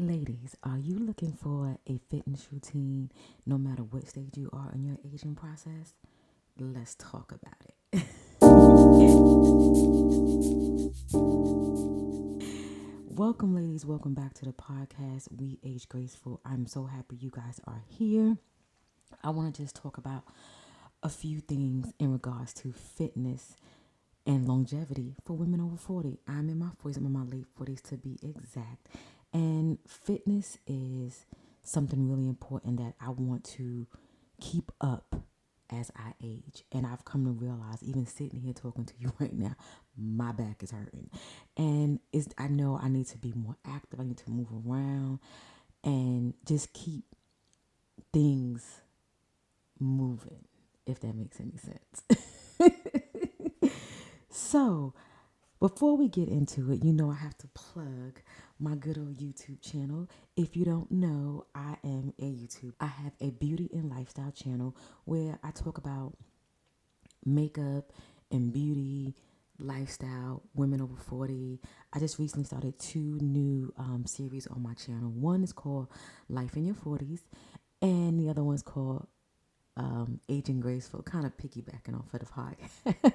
Ladies, are you looking for a fitness routine no matter what stage you are in your aging process? Let's talk about it. Welcome, ladies. Welcome back to the podcast, We Age Graceful. I'm so happy you guys are here. I want to just talk about a few things in regards to fitness and longevity for women over 40. I'm in my 40s, I'm in my late 40s to be exact. And fitness is something really important that I want to keep up as I age. And I've come to realize, even sitting here talking to you right now, my back is hurting. And I know I need to be more active, I need to move around and just keep things moving, if that makes any sense. So, before we get into it, I have to plug my good old YouTube channel. If you don't know, I have a beauty and lifestyle channel where I talk about makeup and beauty, lifestyle, women over 40. I just recently started two new series on my channel. One is called Life in Your 40s, and the other one's called Aging Graceful, kind of piggybacking off of the podcast.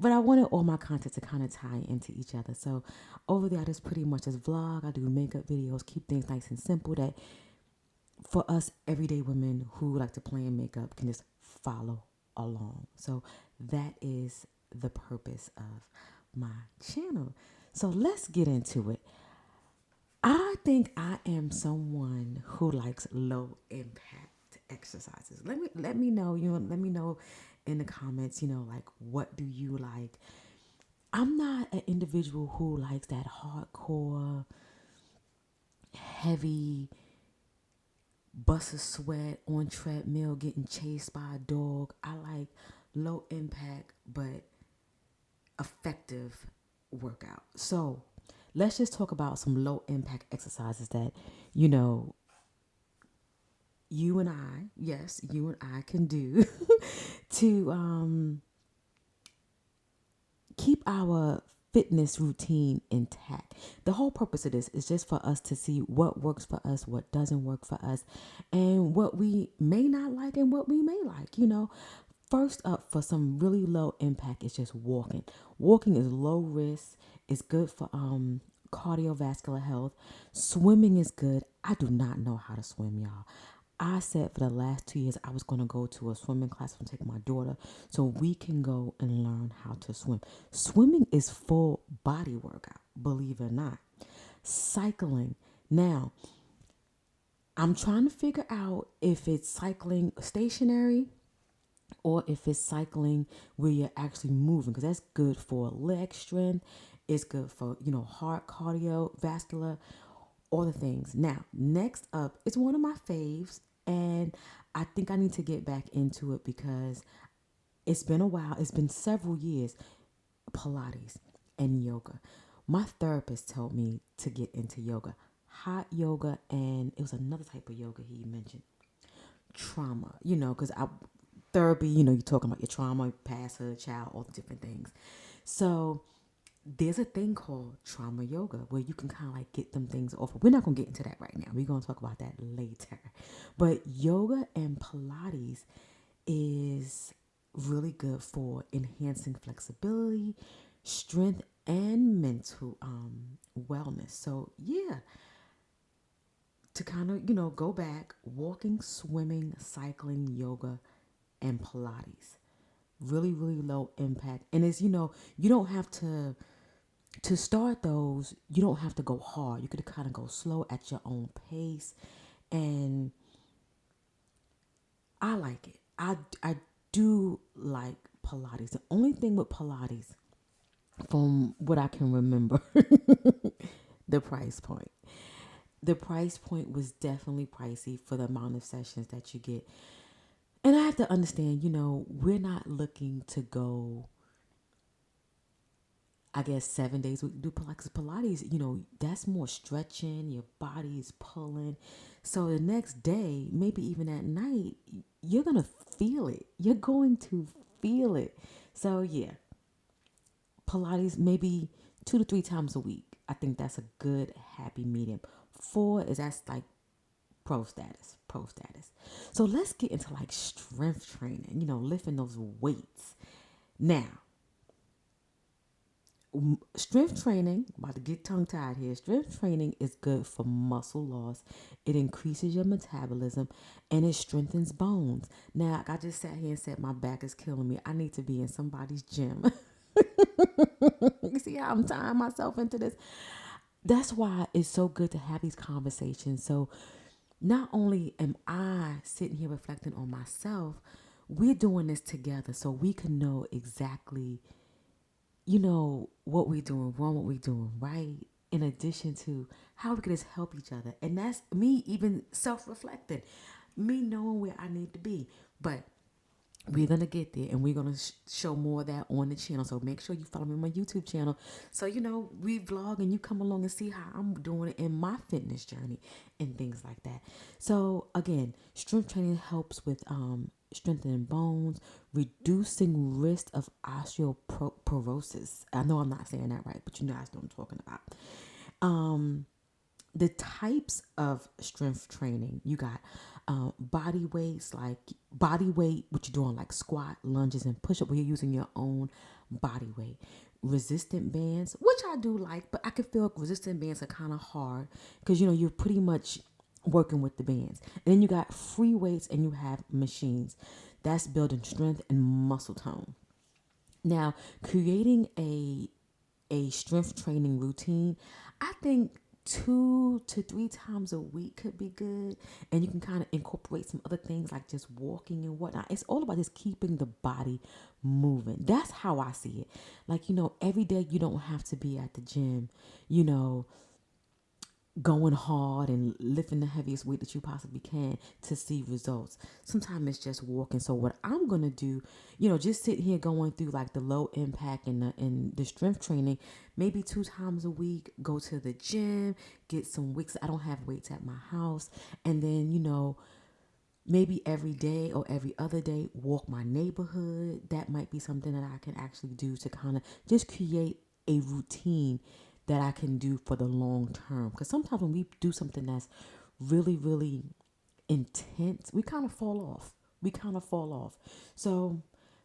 But I wanted all my content to kind of tie into each other. So over there, I just pretty much just vlog. I do makeup videos, keep things nice and simple that for us everyday women who like to play in makeup can just follow along. So that is the purpose of my channel. So let's get into it. I think I am someone who likes low impact exercises. Let me know, let me know in the comments, like what do you like? I'm not an individual who likes that hardcore, heavy, bust a sweat on treadmill getting chased by a dog. I like low impact but effective workout. So let's just talk about some low impact exercises that, you know, you and I, yes, you and I can do to keep our fitness routine intact. The whole purpose of this is just for us to see what works for us, what doesn't work for us, and what we may not like and what we may like. First up, for some really low impact, is just walking. Walking is low risk. It's good for cardiovascular health. Swimming is good. I do not know how to swim, y'all. I said for the last 2 years I was going to go to a swimming class. I'm taking my daughter so we can go and learn how to swim. Swimming is full body workout, believe it or not. Cycling. Now, I'm trying to figure out if it's cycling stationary or if it's cycling where you're actually moving, because that's good for leg strength. It's good for, heart, cardiovascular, all the things. Now, next up, it's one of my faves, and I think I need to get back into it because it's been a while. It's been several years. Pilates and yoga. My therapist told me to get into yoga. Hot yoga, and it was another type of yoga he mentioned. Trauma, because therapy, you're talking about your trauma, past, her, child, all the different things. So there's a thing called trauma yoga where you can kind of like get them things off. We're not going to get into that right now. We're going to talk about that later. But yoga and Pilates is really good for enhancing flexibility, strength, and mental wellness. So yeah, to kind of, go back, walking, swimming, cycling, yoga, and Pilates. Really, really low impact. And it's, you don't have to start those, you don't have to go hard. You could kind of go slow at your own pace. And I like it. I do like Pilates. The only thing with Pilates, from what I can remember, the price point. The price point was definitely pricey for the amount of sessions that you get. And I have to understand, we're not looking to go, I guess, 7 days we do Pilates. Pilates, that's more stretching. Your body is pulling. So the next day, maybe even at night, you're going to feel it. You're going to feel it. So yeah, Pilates maybe 2 to 3 times a week. I think that's a good happy medium 4 is that's like pro status, pro status. So let's get into like strength training, lifting those weights. Now, strength training, I'm about to get tongue tied here. Strength training is good for muscle loss. It increases your metabolism and it strengthens bones. Now, I just sat here and said my back is killing me. I need to be in somebody's gym. You see how I'm tying myself into this? That's why it's so good to have these conversations. So not only am I sitting here reflecting on myself, we're doing this together so we can know exactly, what we're doing wrong, what we're doing right, in addition to how we can just help each other. And that's me even self-reflecting, me knowing where I need to be. But we're going to get there and we're going to show more of that on the channel. So make sure you follow me on my YouTube channel. So, we vlog and you come along and see how I'm doing it in my fitness journey and things like that. So again, strength training helps with strengthening bones, reducing risk of osteoporosis. I know I'm not saying that right, but you guys know what I'm talking about. The types of strength training, you got body weights, like body weight, what you're doing like squat, lunges, and push-up, where you're using your own body weight. Resistant bands, which I do like, but I can feel resistant bands are kind of hard because you're pretty much working with the bands. And then you got free weights and you have machines. That's building strength and muscle tone. Now, creating a strength training routine, I think 2 to 3 times a week could be good. And you can kind of incorporate some other things like just walking and whatnot. It's all about just keeping the body moving. That's how I see it. Like, every day you don't have to be at the gym, going hard and lifting the heaviest weight that you possibly can to see results. Sometimes it's just walking. So what I'm going to do, just sit here going through like the low impact and the strength training, maybe 2 times a week, go to the gym, get some weights. I don't have weights at my house. And then, maybe every day or every other day, walk my neighborhood. That might be something that I can actually do to kind of just create a routine that I can do for the long term. Because sometimes when we do something that's really, really intense, we kind of fall off. So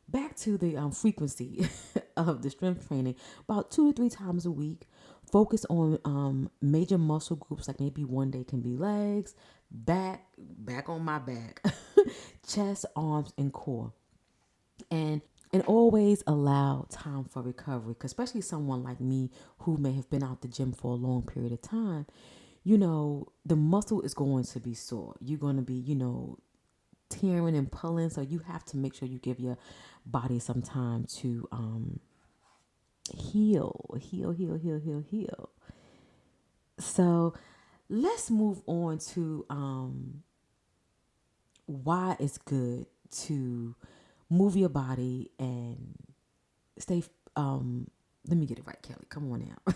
back to the frequency of the strength training, about 2 to 3 times a week. Focus on major muscle groups, like maybe one day can be legs, back on my back, chest, arms, and core. And always allow time for recovery, 'cause especially someone like me who may have been out the gym for a long period of time, the muscle is going to be sore. You're going to be, tearing and pulling. So you have to make sure you give your body some time to heal. So let's move on to why it's good to move your body and stay. Let me get it right, Kelly. Come on now.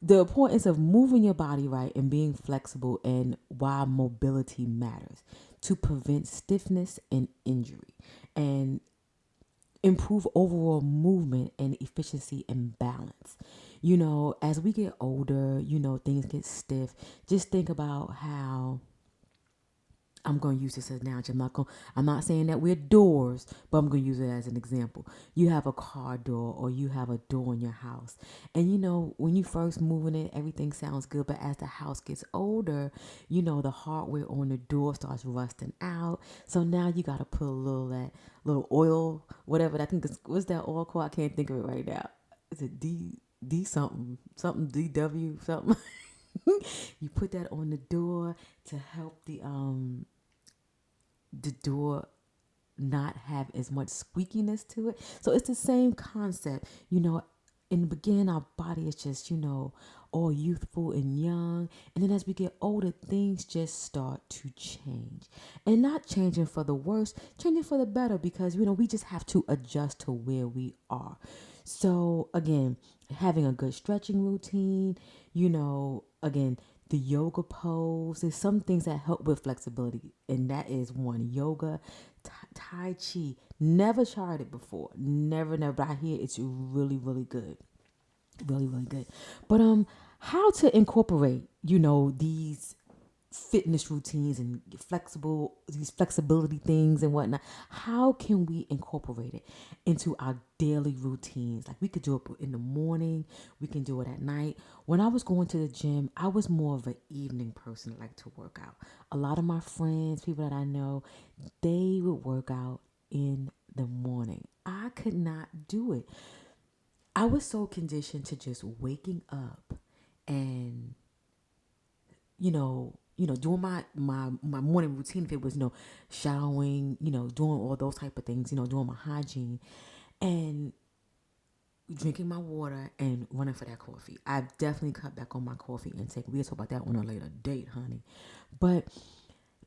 The importance of moving your body right and being flexible, and why mobility matters to prevent stiffness and injury, and improve overall movement and efficiency and balance. As we get older, things get stiff. Just think about how, I'm going to use this as an analogy. I'm not saying that we're doors, but I'm going to use it as an example. You have a car door, or you have a door in your house. And when you first moving it, everything sounds good. But as the house gets older, the hardware on the door starts rusting out. So now you got to put a little oil, whatever. I think what's that oil called? I can't think of it right now. Is it D something DW something? You put that on the door to help the door not have as much squeakiness to it. So it's the same concept. In the beginning, our body is just, all youthful and young. And then as we get older, things just start to change. And not changing for the worse, changing for the better, because, we just have to adjust to where we are. So again, having a good stretching routine, again, the yoga pose. There's some things that help with flexibility, and that is one: yoga, tai chi. Never tried it before, never. But I hear it's really, really good, really, really good. But how to incorporate, these fitness routines and these flexibility things and whatnot. How can we incorporate it into our daily routines? Like we could do it in the morning, we can do it at night. When I was going to the gym, I was more of an evening person that liked to work out. A lot of my friends, people that I know, they would work out in the morning. I could not do it. I was so conditioned to just waking up and doing my morning routine. If it was showering, doing all those type of things, doing my hygiene and drinking my water and running for that coffee. I've definitely cut back on my coffee intake. We'll talk about that on a later date, honey. But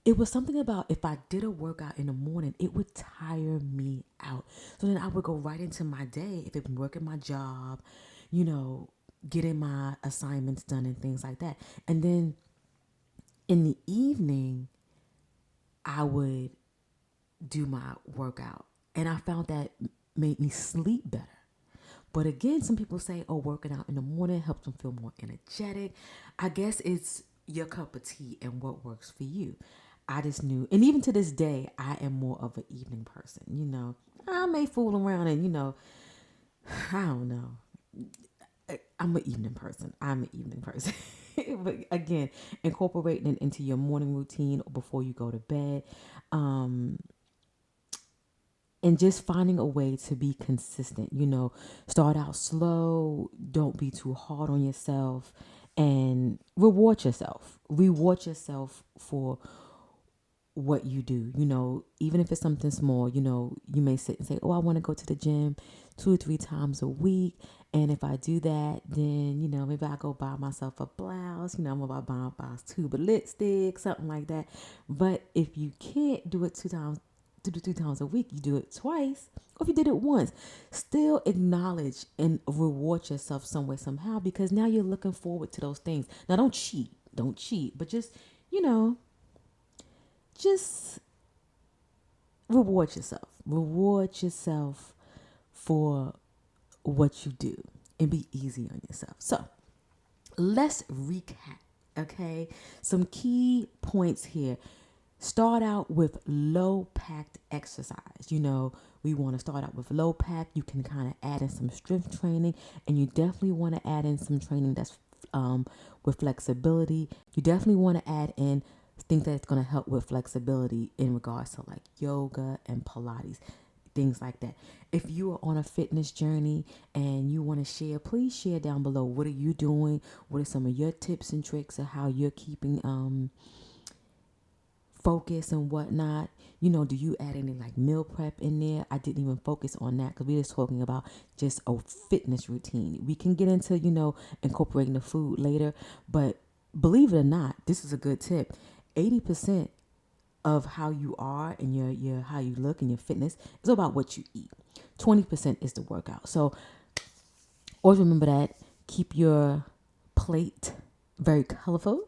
it was something about if I did a workout in the morning, it would tire me out. So then I would go right into my day. If I've been working my job, getting my assignments done and things like that. And then in the evening, I would do my workout. And I found that made me sleep better. But again, some people say, oh, working out in the morning helps them feel more energetic. I guess it's your cup of tea and what works for you. I just knew. And even to this day, I am more of an evening person. I may fool around and, I don't know. I'm an evening person. But again, incorporating it into your morning routine before you go to bed. And just finding a way to be consistent. Start out slow. Don't be too hard on yourself. And reward yourself. Reward yourself for what you do. Even if it's something small, you may sit and say, oh, I want to go to the gym 2 or 3 times a week. And if I do that, then, maybe I go buy myself a blouse. I'm about buying a blouse too, but lipstick, something like that. But if you can't do it 2 to 3 times a week, you do it twice. Or if you did it once, still acknowledge and reward yourself some way, somehow, because now you're looking forward to those things. Now, don't cheat, but just reward yourself. Reward yourself for what you do and be easy on yourself. So let's recap, okay? Some key points here. Start out with low packed exercise. We want to start out with low pack. You can kind of add in some strength training, and you definitely want to add in some training that's with flexibility. You definitely want to add in things that's going to help with flexibility in regards to like yoga and Pilates, things like that. If you are on a fitness journey and you want to share, please share down below. What are you doing? What are some of your tips and tricks of how you're keeping focus and whatnot? Do you add any like meal prep in there? I didn't even focus on that because we were just talking about just a fitness routine. We can get into incorporating the food later, but believe it or not, this is a good tip. 80% of how you are and your how you look and your fitness is about what you eat. 20% is the workout. So always remember that. Keep your plate very colorful.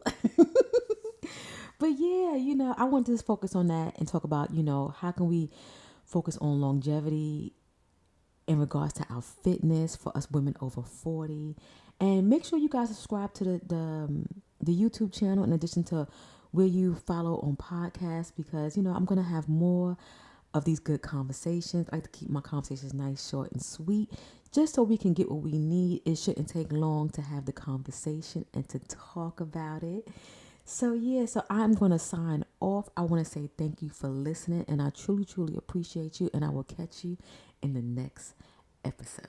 But yeah, I want to just focus on that and talk about, how can we focus on longevity in regards to our fitness for us women over 40. And make sure you guys subscribe to the YouTube channel in addition to where you follow on podcasts, because, I'm going to have more of these good conversations. I like to keep my conversations nice, short, and sweet, just so we can get what we need. It shouldn't take long to have the conversation and to talk about it. So yeah, so I'm going to sign off. I want to say thank you for listening, and I truly, truly appreciate you, and I will catch you in the next episode.